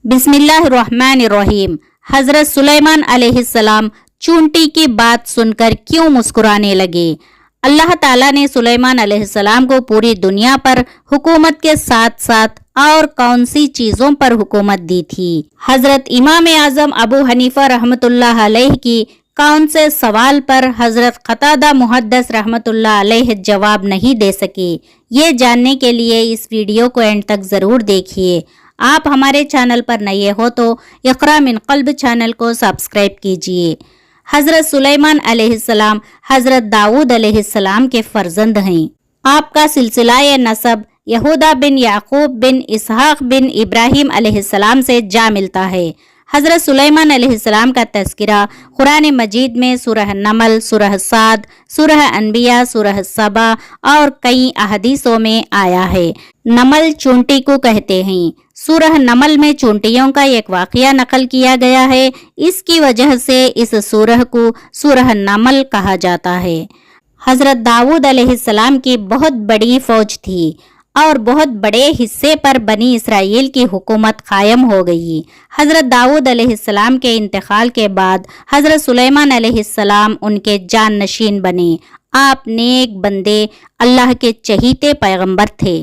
बिस्मिल्लाहिर्रहमानिर्रहीम। हजरत सुलेमान अलैहिस्सलाम चूंटी की बात सुनकर क्यों मुस्कुराने लगे? अल्लाह ताला ने सुलेमान अलैहिस्सलाम को पूरी दुनिया पर हुकूमत के साथ साथ और कौन सी चीज़ों पर हुकूमत दी थी? हजरत इमाम आज़म अबू हनीफा रहमतुल्लाह अलैह की कौन से सवाल पर हजरत क़तादा मुहद्दिस रहमतुल्लाह अलैह जवाब नहीं दे सके? ये जानने के लिए इस वीडियो को एंड तक ज़रूर देखिए। आप हमारे चैनल पर नए हो तो इक़रा मिन क़ल्ब चैनल को सब्सक्राइब कीजिए। हज़रत सुलेमान अलैहिस्सलाम हज़रत दाऊद अलैहिस्सलाम के फ़र्जंद हैं। आपका सिलसिला नसब यहूदा बिन याकूब बिन इसहाक़ बिन इब्राहीम अलैहिस्सलाम से जा मिलता है। हज़रत सुलेमान अलैहिस्सलाम का तज़किरा कुरान मजीद में सूरह नमल, सूरह साद, सूरह अनबिया, सूरह सबा और कई अहदीसों में आया है। नमल चूंटी को कहते हैं। सूरह नमल में चूंटियों का एक वाक़या नकल किया गया है। इसकी वजह से इस सूरह को सूरह नमल कहा जाता है। हज़रत दाऊद अलैहिस्सलाम की बहुत बड़ी फ़ौज थी और बहुत बड़े हिस्से पर बनी इसराइल की हुकूमत कायम हो गई। हज़रत दाऊद अलैहिस्सलाम के इंतकाल के बाद हज़रत सुलेमान अलैहिस्सलाम उनके जान नशीन बने। आप नेक बंदे, अल्लाह के चहीते पैगंबर थे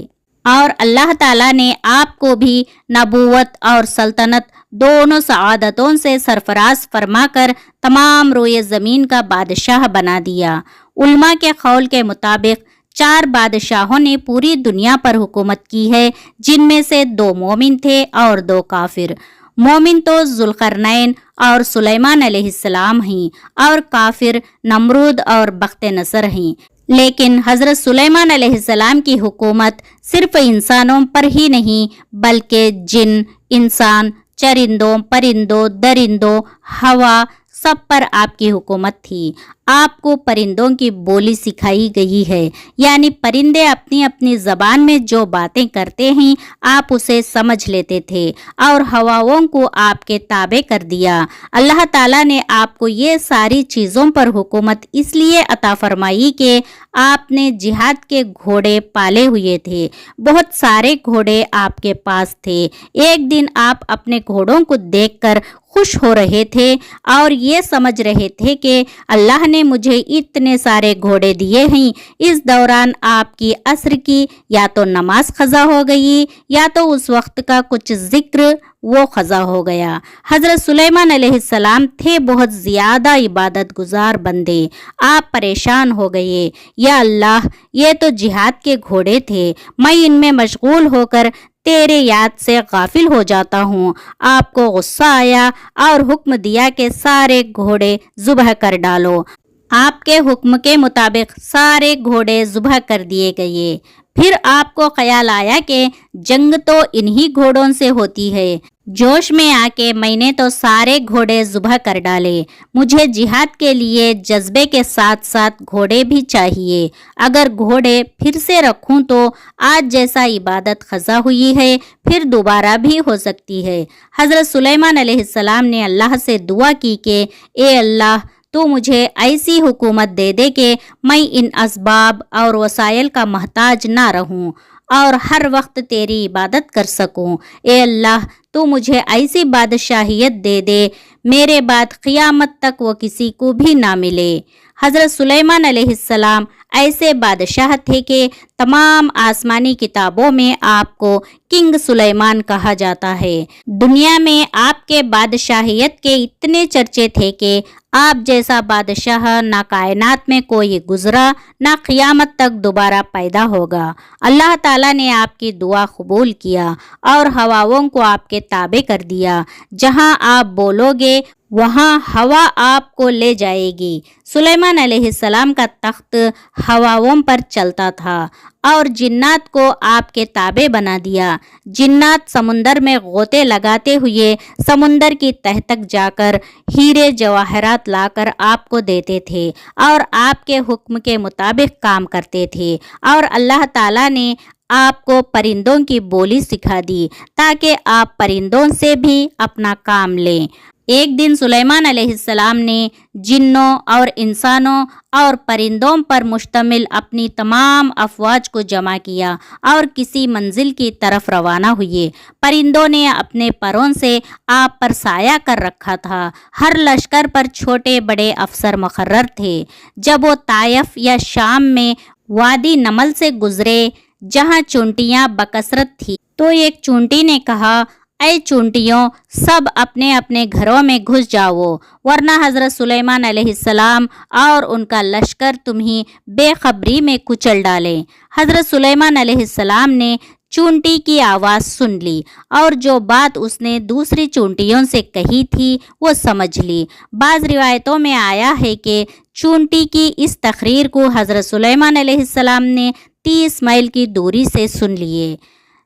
और अल्लाह ताला ने आपको भी नबूवत और सल्तनत दोनों सआदतों से सरफराज फरमाकर तमाम रोए ज़मीन का बादशाह बना दिया। उलमा के कौल के मुताबिक 4 बादशाहों ने पूरी दुनिया पर हुकूमत की है, जिनमें से 2 मोमिन थे और 2 काफिर। मोमिन तो जुल्करनैन और सुलेमान अलैहिस्सलाम हैं और काफिर नमरूद और बख्त नसर हैं। लेकिन हज़रत सुलेमान अलैहिस्सलाम की हुकूमत सिर्फ इंसानों पर ही नहीं बल्कि जिन, इंसान, चरिंदों, परिंदों, दरिंदों, हवा सब पर आपकी हुकूमत थी। आपको परिंदों की बोली सिखाई गई है, यानी परिंदे अपनी अपनी ज़बान में जो बातें करते हैं आप उसे समझ लेते थे और हवाओं को आपके ताबे कर दिया। अल्लाह ताला ने आपको ये सारी चीज़ों पर हुकूमत इसलिए अता फरमाई कि आपने जिहाद के घोड़े पाले हुए थे। बहुत सारे घोड़े आपके पास थे। एक दिन आप अपने घोड़ों को देखकर खुश हो रहे थे और ये समझ रहे थे कि अल्लाह ने मुझे इतने सारे घोड़े दिए हैं। इस दौरान आपकी असर की या तो नमाज क़ज़ा हो गई या तो उस वक्त का कुछ जिक्र वो क़ज़ा हो गया। हज़रत सुलेमान अलैहिस्सलाम थे बहुत ज़्यादा इबादत गुजार बंदे। आप परेशान हो गए, या अल्लाह ये तो जिहाद के घोड़े थे, मैं इनमें मशगूल होकर तेरे याद से गाफिल हो जाता हूँ। आपको गुस्सा आया और हुक्म दिया कि सारे घोड़े ज़ुबह कर डालो। आपके हुक्म के मुताबिक सारे घोड़े ज़ुबह कर दिए गए। फिर आपको ख्याल आया कि जंग तो इन्हीं घोड़ों से होती है। जोश में आके मैंने तो सारे घोड़े ज़ुबह कर डाले। मुझे जिहाद के लिए जज्बे के साथ साथ घोड़े भी चाहिए। अगर घोड़े फिर से रखूं तो आज जैसा इबादत क़ज़ा हुई है फिर दोबारा भी हो सकती है। हज़रत सुलेमान अलैहिस्सलाम ने अल्लाह से दुआ की कि ए अल्लाह, तो मुझे ऐसी हुकूमत दे दे कि मैं इन असबाब और वसाइल का मोहताज ना रहूं और हर वक्त तेरी इबादत कर सकूं। ए अल्लाह, तो मुझे ऐसी बादशाहियत दे दे मेरे बाद क़ियामत तक वो किसी को भी ना मिले। हज़रत सुलेमान अलैहिस्सलाम ऐसे बादशाह थे कि तमाम आसमानी किताबों में आपको किंग सुलेमान कहा जाता है। दुनिया में आपके बादशाहियत के इतने चर्चे थे कि आप जैसा बादशाह ना कायनात में कोई गुजरा ना क़ियामत तक दोबारा पैदा होगा। अल्लाह ताला ने आपकी दुआ कबूल किया और हवाओं को आपके ताबे कर दिया। जहां आप बोलोगे वहाँ हवा आपको ले जाएगी। सुलेमान अलैहिस्सलाम का तख्त हवाओं पर चलता था और जिन्नात को आपके ताबे बना दिया। जिन्नात समुंदर में गोते लगाते हुए समुंदर की तह तक जाकर हीरे जवाहरात लाकर आपको देते थे और आपके हुक्म के मुताबिक काम करते थे। और अल्लाह ताला ने आपको परिंदों की बोली सिखा दी ताकि आप परिंदों से भी अपना काम लें। ایک دن سلیمان علیہ السلام نے جنوں اور انسانوں اور پرندوں پر مشتمل اپنی تمام افواج کو جمع کیا اور کسی منزل کی طرف روانہ ہوئے۔ پرندوں نے اپنے پروں سے آپ پر سایہ کر رکھا تھا۔ ہر لشکر پر چھوٹے بڑے افسر مقرر تھے۔ جب وہ طائف یا شام میں وادی نمل سے گزرے جہاں چونٹیاں بکثرت تھی تو ایک چونٹی نے کہا، اے چونٹیوں، سب اپنے اپنے گھروں میں گھس جاؤ، ورنہ حضرت سلیمان علیہ السلام اور ان کا لشکر تمہیں بے خبری میں کچل ڈالیں۔ حضرت سلیمان علیہ السلام نے چونٹی کی آواز سن لی اور جو بات اس نے دوسری چونٹیوں سے کہی تھی وہ سمجھ لی۔ بعض روایتوں میں آیا ہے کہ چونٹی کی اس تقریر کو حضرت سلیمان علیہ السلام نے 30 میل کی دوری سے سن لیے۔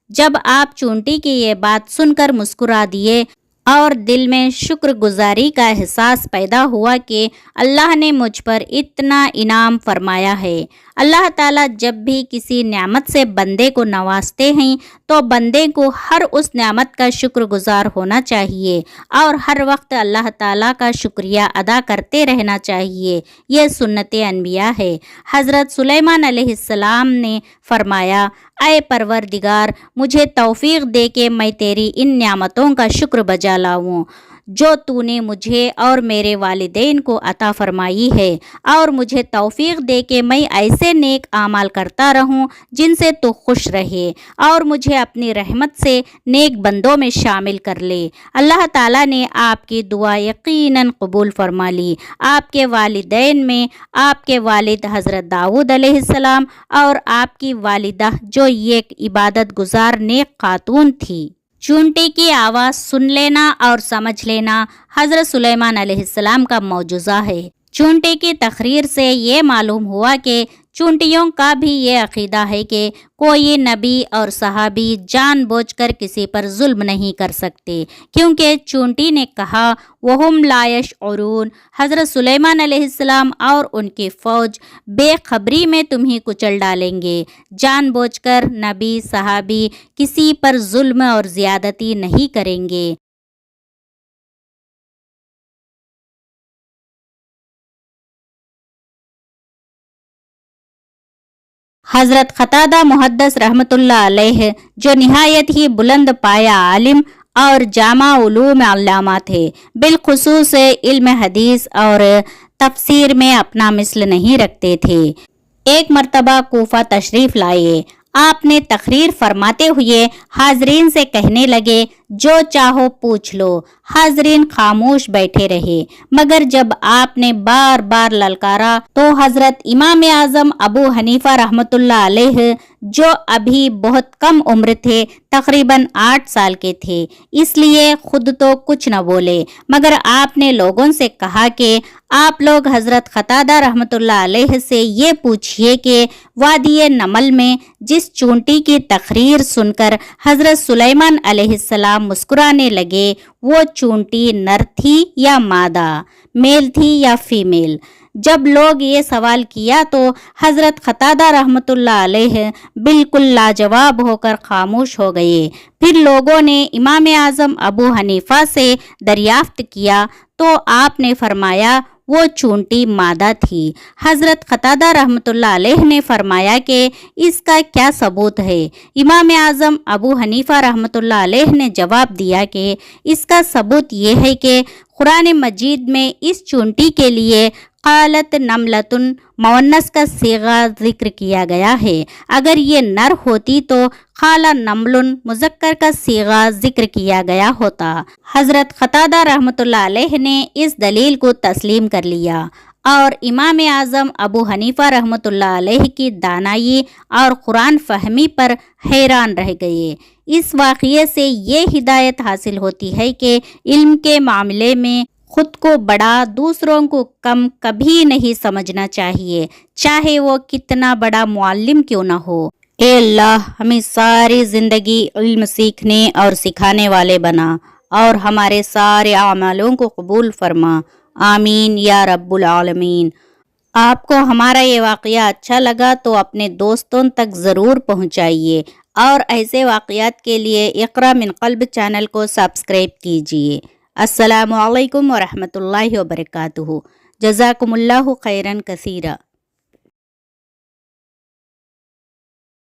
جب آپ چونٹی کی یہ بات سن کر مسکرا دیے اور دل میں شکر گزاری کا احساس پیدا ہوا کہ اللہ نے مجھ پر اتنا انعام فرمایا ہے۔ اللہ تعالیٰ جب بھی کسی نعمت سے بندے کو نوازتے ہیں تو بندے کو ہر اس نعمت کا شکر گزار ہونا چاہیے اور ہر وقت اللہ تعالیٰ کا شکریہ ادا کرتے رہنا چاہیے۔ یہ سنت انبیاء ہے۔ حضرت سلیمان علیہ السلام نے فرمایا، اے پروردگار، مجھے توفیق دے کہ میں تیری ان نعمتوں کا شکر بجا لاؤں جو تو نے مجھے اور میرے والدین کو عطا فرمائی ہے، اور مجھے توفیق دے کہ میں ایسے نیک اعمال کرتا رہوں جن سے تو خوش رہے، اور مجھے اپنی رحمت سے نیک بندوں میں شامل کر لے۔ اللہ تعالیٰ نے آپ کی دعا یقیناً قبول فرما لی۔ آپ کے والدین میں آپ کے والد حضرت داؤد علیہ السلام اور آپ کی والدہ جو ایک عبادت گزار نیک خاتون تھی۔ چونٹی کی آواز سن لینا اور سمجھ لینا حضرت سلیمان علیہ السلام کا معجزہ ہے۔ چونٹی کی تقریر سے یہ معلوم ہوا کہ چونٹیوں کا بھی یہ عقیدہ ہے کہ کوئی نبی اور صحابی جان بوجھ کر کسی پر ظلم نہیں کر سکتے، کیونکہ چونٹی نے کہا، وَهُمْ لَا يَشْعُرُونَ، حضرت سلیمان علیہ السلام اور ان کی فوج بے خبری میں تمہیں کچل ڈالیں گے۔ جان بوجھ کر نبی صحابی کسی پر ظلم اور زیادتی نہیں کریں گے۔ حضرت قتادہ محدث رحمۃ اللہ علیہ جو نہایت ہی بلند پایا عالم اور جامع علوم علامہ تھے، بالخصوص علم حدیث اور تفسیر میں اپنا مثل نہیں رکھتے تھے، ایک مرتبہ کوفہ تشریف لائے۔ آپ نے تقریر فرماتے ہوئے حاضرین سے کہنے لگے، جو چاہو پوچھ لو۔ حاضرین خاموش بیٹھے رہے، مگر جب آپ نے بار بار للکارا تو حضرت امام اعظم ابو حنیفہ رحمۃ اللہ علیہ جو ابھی بہت کم عمر تھے، تقریباً 8 سال کے تھے، اس لیے خود تو کچھ نہ بولے، مگر آپ نے لوگوں سے کہا کہ آپ لوگ حضرت قتادہ رحمۃ اللہ علیہ سے یہ پوچھئے کہ وادی نمل میں جس چونٹی کی تقریر سن کر حضرت سلیمان علیہ السلام مسکرانے لگے، وہ چونٹی نر تھی یا مادہ، میل تھی یا فیمیل؟ جب لوگ یہ سوال کیا تو حضرت قتادہ رحمۃ اللہ علیہ بالکل لاجواب ہو کر خاموش ہو گئے۔ پھر لوگوں نے امام اعظم ابو حنیفہ سے دریافت کیا تو آپ نے فرمایا وہ چونٹی مادہ تھی۔ حضرت قتادہ رحمۃ اللہ علیہ نے فرمایا کہ اس کا کیا ثبوت ہے؟ امام اعظم ابو حنیفہ رحمۃ اللہ علیہ نے جواب دیا کہ اس کا ثبوت یہ ہے کہ قرآن مجید میں اس چونٹی کے لیے قالت نملتن مؤنث کا صیغہ ذکر کیا گیا ہے۔ اگر یہ نر ہوتی تو قال نمل مذکر کا صیغہ ذکر کیا گیا ہوتا۔ حضرت قتادہ رحمۃ اللہ علیہ نے اس دلیل کو تسلیم کر لیا اور امام اعظم ابو حنیفہ رحمۃ اللہ علیہ کی دانائی اور قرآن فہمی پر حیران رہ گئے۔ اس واقعے سے یہ ہدایت حاصل ہوتی ہے کہ علم کے معاملے میں خود کو بڑا، دوسروں کو کم کبھی نہیں سمجھنا چاہیے، چاہے وہ کتنا بڑا معلم کیوں نہ ہو۔ اے اللہ، ہمیں ساری زندگی علم سیکھنے اور سکھانے والے بنا اور ہمارے سارے اعمالوں کو قبول فرما، آمین یا رب العالمین۔ آپ کو ہمارا یہ واقعہ اچھا لگا تو اپنے دوستوں تک ضرور پہنچائیے اور ایسے واقعات کے لیے اقرا من قلب چینل کو سبسکرائب کیجیے۔ السلام علیکم ورحمۃ اللہ وبرکاتہ. جزاکم اللہ خیرن کثیرا.